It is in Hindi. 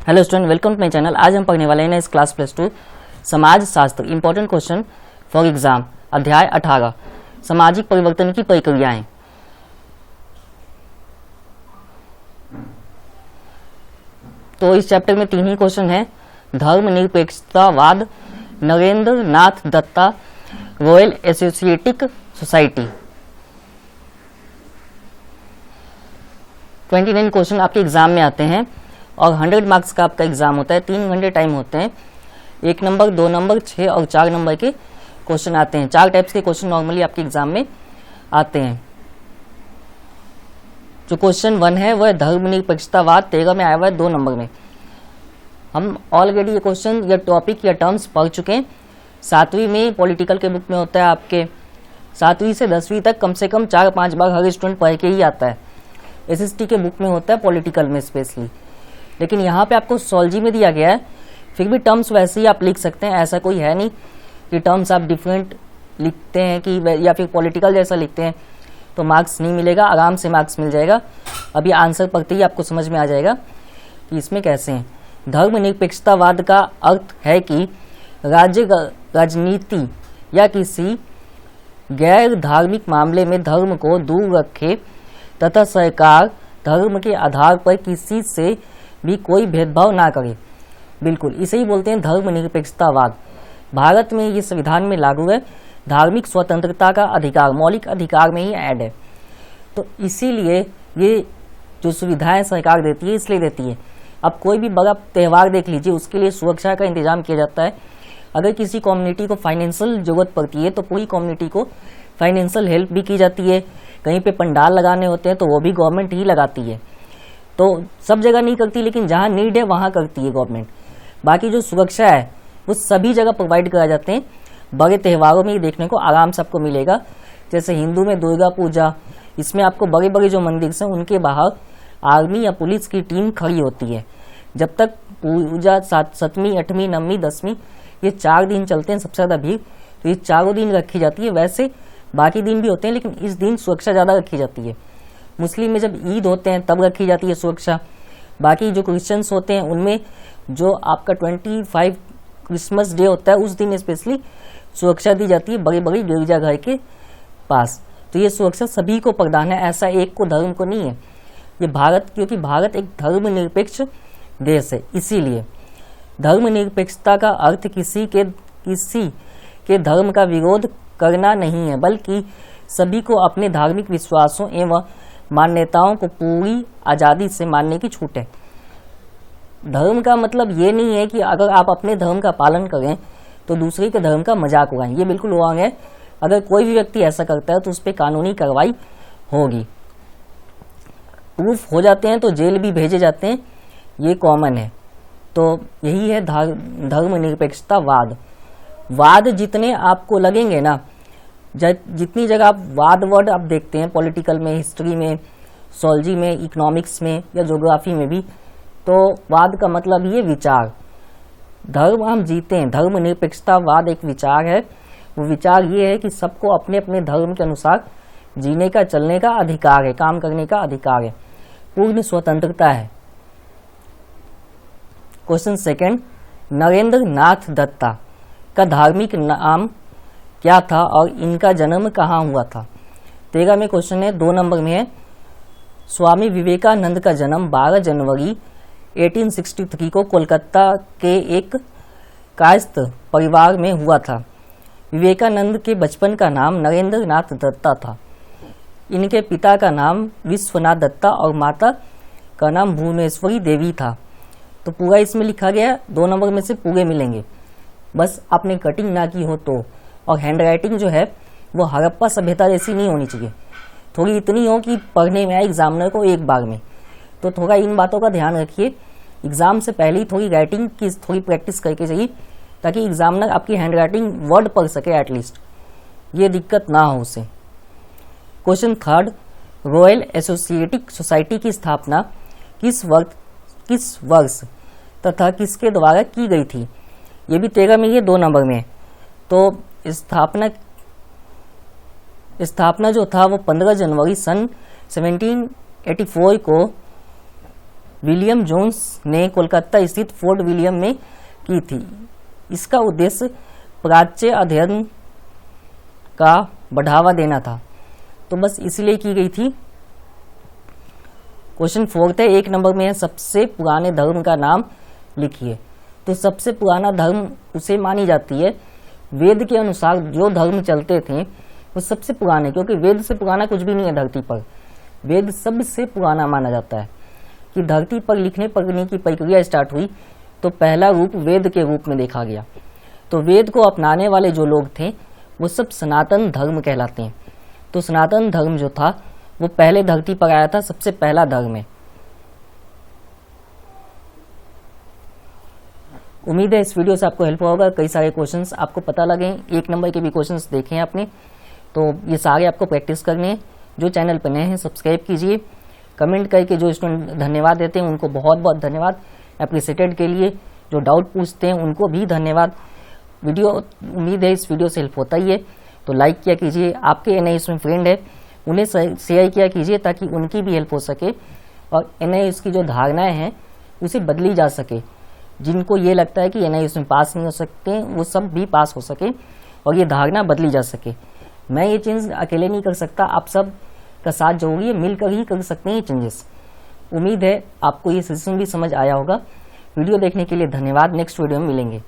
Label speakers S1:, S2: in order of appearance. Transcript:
S1: Hello student, welcome to my channel. आज हम पढ़ने वाले हैं इस क्लास +2 समाज शास्त्र इंपॉर्टेंट क्वेश्चन फॉर एग्जाम अध्याय 18 सामाजिक परिवर्तन की प्रक्रियाएं। तो इस चैप्टर में 3 ही क्वेश्चन हैं। धर्मनिरपेक्षतावाद, नरेंद्र नाथ दत्ता, रॉयल एसोसिएटिक सोसाइटी। 29 क्वेश्चन आपके एग्जाम में आते हैं और 100 मार्क्स का आपका एग्जाम होता है। 3 घंटे टाइम होते हैं। 1 नंबर, 2 नंबर, 6 और 4 नंबर के क्वेश्चन आते हैं। 4 टाइप्स के क्वेश्चन नॉर्मली आपके एग्जाम में आते हैं। जो क्वेश्चन 1 है वह धर्मनिरपेक्षतावाद 13 में आया हुआ है 2 नंबर में। हम ऑलरेडी ये क्वेश्चन या टॉपिक या टर्म्स पढ़ चुके हैं। 7वीं में पॉलिटिकल के बुक में होता है आपके। 7वीं से 10वीं तक कम से कम 4-5 बार हर स्टूडेंट पढ़ के ही आता है। SST के बुक में होता है पॉलिटिकल में स्पेशली, लेकिन यहाँ पे आपको सोलॉजी में दिया गया है। फिर भी टर्म्स वैसे ही आप लिख सकते हैं, ऐसा कोई है नहीं कि टर्म्स आप डिफरेंट लिखते हैं कि या फिर पॉलिटिकल जैसा लिखते हैं तो मार्क्स नहीं मिलेगा। आराम से मार्क्स मिल जाएगा। अभी आंसर पढ़ते ही आपको समझ में आ जाएगा कि इसमें कैसे हैं। धर्मनिरपेक्षतावाद का अर्थ है कि राज्य राजनीति या किसी गैर धार्मिक मामले में धर्म को दूर रखे तथा सरकार धर्म के आधार पर किसी से भी कोई भेदभाव ना करे। बिल्कुल इसे ही बोलते हैं धर्मनिरपेक्षतावाद। भारत में ये संविधान में लागू है। धार्मिक स्वतंत्रता का अधिकार मौलिक अधिकार में ही ऐड है। तो इसीलिए ये जो सुविधाएं सरकार देती है इसलिए देती है। अब कोई भी बड़ा त्यौहार देख लीजिए, उसके लिए सुरक्षा का इंतजाम किया जाता है। अगर किसी कम्युनिटी को फाइनेंशियल जरूरत पड़ती है तो पूरी कम्युनिटी को फाइनेंशियल हेल्प भी की जाती है। कहीं पे पंडाल लगाने होते हैं तो वो भी गवर्नमेंट ही लगाती है। तो सब जगह नहीं करती, लेकिन जहाँ नीड है वहाँ करती है गवर्नमेंट। बाकी जो सुरक्षा है वो सभी जगह प्रोवाइड कराए जाते हैं। बड़े त्योहारों में ये देखने को आराम से आपको मिलेगा। जैसे हिंदू में दुर्गा पूजा, इसमें आपको बड़े बड़े जो मंदिर हैं उनके बाहर आर्मी या पुलिस की टीम खड़ी होती है। जब तक पूजा 7वीं, 8वीं, 9वीं, 10वीं ये 4 दिन चलते हैं सबसे ज़्यादा भीड़, तो ये चारों दिन रखी जाती है। वैसे बाकी दिन भी होते हैं, लेकिन इस दिन सुरक्षा ज़्यादा रखी जाती है। मुस्लिम में जब ईद होते हैं तब रखी जाती है सुरक्षा। बाकी जो क्रिश्चियंस होते हैं उनमें जो आपका 25 क्रिसमस डे होता है उस दिन स्पेशली सुरक्षा दी जाती है बड़ी बड़ी गिरजाघर के पास। तो ये सुरक्षा सभी को प्रदान है, ऐसा एक को धर्म को नहीं है। ये भारत, क्योंकि भारत एक धर्मनिरपेक्ष देश है, इसीलिए धर्मनिरपेक्षता का अर्थ किसी के धर्म का विरोध करना नहीं है, बल्कि सभी को अपने धार्मिक विश्वासों एवं मान्यताओं को पूरी आज़ादी से मानने की छूट है। धर्म का मतलब ये नहीं है कि अगर आप अपने धर्म का पालन करें तो दूसरे के धर्म का मजाक उड़ाएं। ये बिल्कुल रॉन्ग है। अगर कोई भी व्यक्ति ऐसा करता है तो उस पर कानूनी कार्रवाई होगी। प्रूफ हो जाते हैं तो जेल भी भेजे जाते हैं, ये कॉमन है। तो यही है धर्मनिरपेक्षतावाद। वाद जितने आपको लगेंगे ना, जितनी जगह आप वाद वर्ड आप देखते हैं पॉलिटिकल में, हिस्ट्री में, सोलॉजी में, इकोनॉमिक्स में या ज्योग्राफी में भी, तो वाद का मतलब ये विचार। धर्म हम जीते हैं। धर्मनिरपेक्षतावाद एक विचार है। वो विचार ये है कि सबको अपने अपने धर्म के अनुसार जीने का, चलने का अधिकार है, काम करने का अधिकार है, पूर्ण स्वतंत्रता है। क्वेश्चन 2, नरेंद्र नाथ दत्ता का धार्मिक नाम क्या था और इनका जन्म कहाँ हुआ था। 13 में क्वेश्चन है, 2 नंबर में है। स्वामी विवेकानंद का जन्म 12 जनवरी 1863 को कोलकाता के एक कायस्थ परिवार में हुआ था। विवेकानंद के बचपन का नाम नरेंद्र नाथ दत्ता था। इनके पिता का नाम विश्वनाथ दत्ता और माता का नाम भुवनेश्वरी देवी था। तो पूरा इसमें लिखा गया, 2 नंबर में से पूरे मिलेंगे, बस आपने कटिंग ना की हो तो। और हैंड राइटिंग जो है वो हड़प्पा सभ्यता जैसी नहीं होनी चाहिए, थोड़ी इतनी हो कि पढ़ने में आए एग्जामिनर को एक बार में। तो थोड़ा इन बातों का ध्यान रखिए। एग्जाम से पहले ही थोड़ी राइटिंग की थोड़ी प्रैक्टिस करके चाहिए, ताकि एग्जामिनर आपकी हैंड राइटिंग वर्ड पढ़ सके एटलीस्ट, ये दिक्कत ना हो उसे। क्वेश्चन 3, रॉयल एसोसिएटिक सोसाइटी की स्थापना किस वर्ष तथा किसके द्वारा की गई थी। ये भी 13 में, ये 2 नंबर में। तो स्थापना जो था वो 15 जनवरी सन 1784 को विलियम जोन्स ने कोलकाता स्थित फोर्ट विलियम में की थी। इसका उद्देश्य प्राच्य अध्ययन का बढ़ावा देना था, तो बस इसलिए की गई थी। क्वेश्चन 4 है, 1 नंबर में है सबसे पुराने धर्म का नाम लिखिए। तो सबसे पुराना धर्म उसे मानी जाती है, वेद के अनुसार जो धर्म चलते थे वो सबसे पुराने, क्योंकि वेद से पुराना कुछ भी नहीं है धरती पर। वेद सबसे पुराना माना जाता है। कि धरती पर लिखने पढ़ने की प्रक्रिया स्टार्ट हुई तो पहला रूप वेद के रूप में देखा गया। तो वेद को अपनाने वाले जो लोग थे वो सब सनातन धर्म कहलाते हैं। तो सनातन धर्म जो था वो पहले धरती पर आया था, सबसे पहला धर्म है। उम्मीद है इस वीडियो से आपको हेल्प होगा। कई सारे क्वेश्चंस आपको पता लगे, 1 नंबर के भी क्वेश्चंस देखे हैं आपने, तो ये सारे आपको प्रैक्टिस करने हैं। जो चैनल पर नए हैं सब्सक्राइब कीजिए। कमेंट करके जो स्टूडेंट धन्यवाद देते हैं उनको बहुत बहुत धन्यवाद। एप्रिसिएटेड के लिए जो डाउट पूछते हैं उनको भी धन्यवाद। वीडियो उम्मीद है इस वीडियो से हेल्प होता ही है, तो लाइक किया कीजिए। आपके एनआई में फ्रेंड है उन्हें शेयर किया कीजिए ताकि उनकी भी हेल्प हो सके और एनआई की जो धारणाएं हैं उसे बदली जा सके। जिनको ये लगता है कि एनआई में पास नहीं हो सकते वो सब भी पास हो सके और ये धारणा बदली जा सके। मैं ये चेंज अकेले नहीं कर सकता, आप सब का साथ जरूरी है, मिलकर ही कर सकते हैं ये चेंजेस। उम्मीद है आपको ये सेशन भी समझ आया होगा। वीडियो देखने के लिए धन्यवाद। नेक्स्ट वीडियो में मिलेंगे।